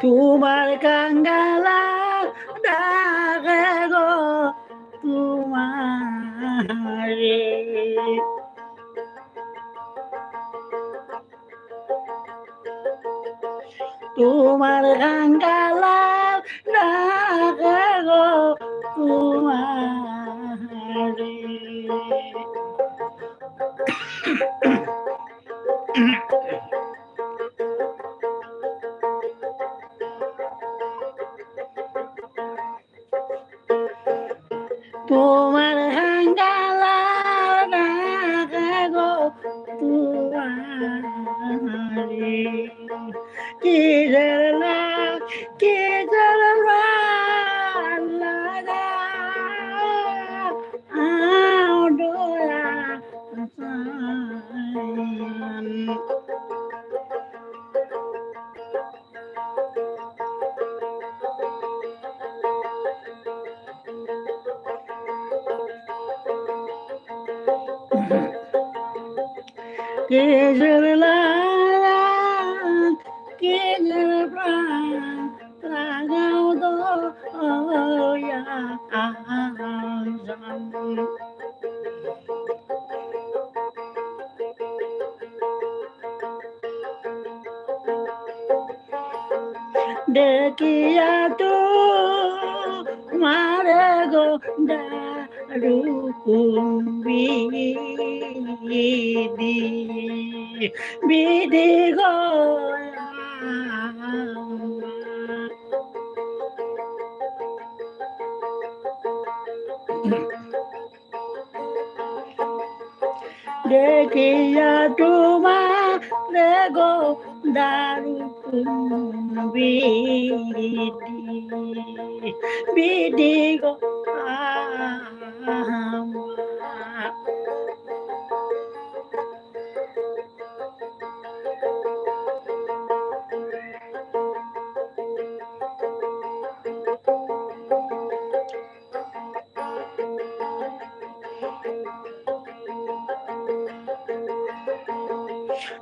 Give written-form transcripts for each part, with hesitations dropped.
তোমার কাঙ্গালা ডাকে গো তোমারে তোমার কাঙ্গালা ডাকে গো তোমারে তোমার কাঙ্গালা ডাকে গো তোমারে কি জানা কি জানা লাগা আডোয়া Kejerla, kejerla, ragau do ya azam. Dekia tu marego daru bidi bidi goya dekia tu marego daru bidi bidi goya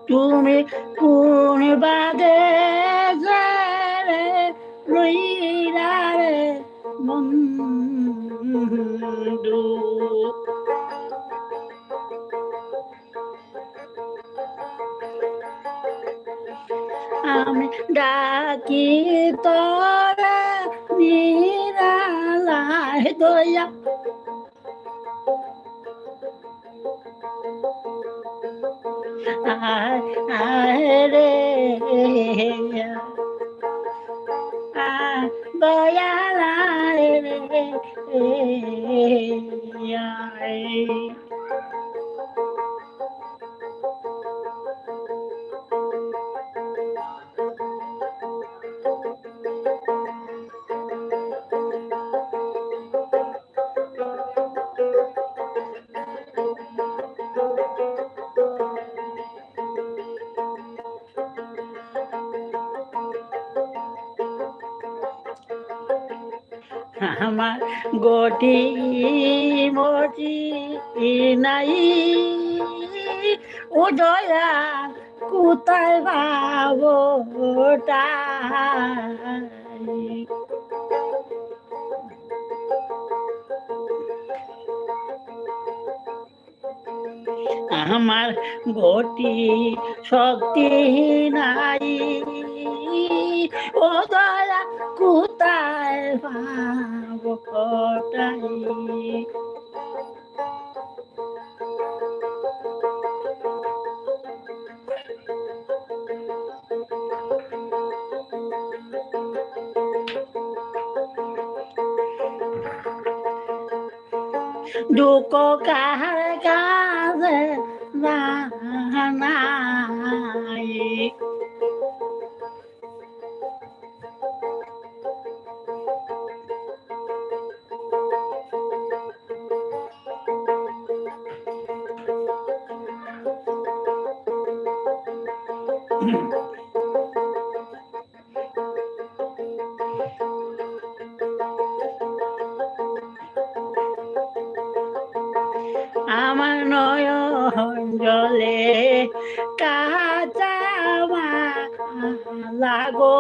তুমি কোন বাদে যারে রইরা রে বন্ধু আমি ডাকি তোরা নিরালায় দয়া রে দয়ালায় রে আমার গটি মতি নাই ও দয়া কোথায় পাবো তাই আমার গতি শক্তি নাই ও দয়া কোথায় পাবো তাই দুঃখ কার কাছে নাই আমার নয়ন জলে কাহা লাগো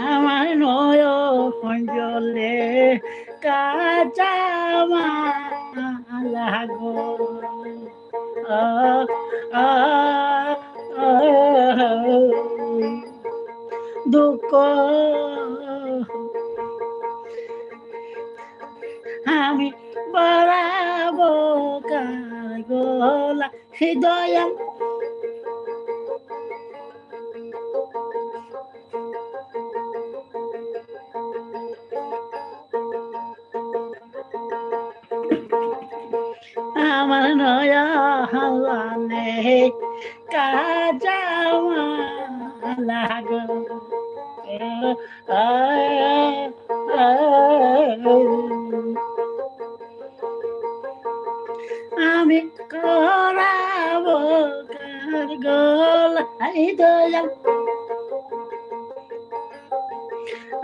আমার নয়ন জলে কাঁচা লাগো দুঃখ আমি বরাবো কার গোলা হৃদয় আমার নয়নে কাজা লাগো আমি করাবো কার গলাই দয়াল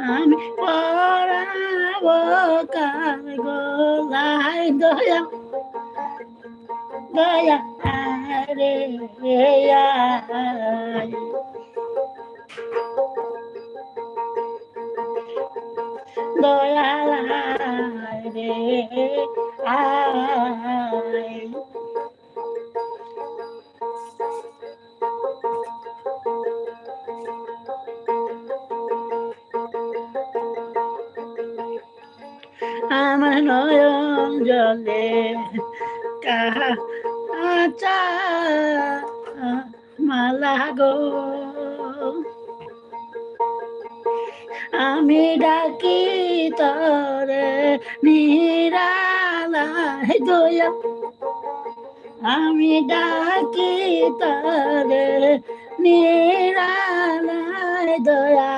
আমি পরাবো কার গলাই দয়াল দয়া রে দয়া রে আমার নয়ন জলে কাঁচা মালা গো আমি ডাকি তরে নিরালায় দয়া আমি ডাকি তরে নিরালায় দয়া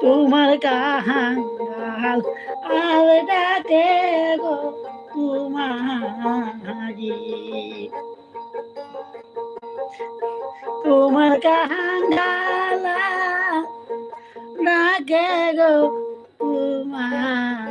তোমার কাহাল আর ডাকে গো তোমারি তোমার কাহালা ডাকে গো তোমারে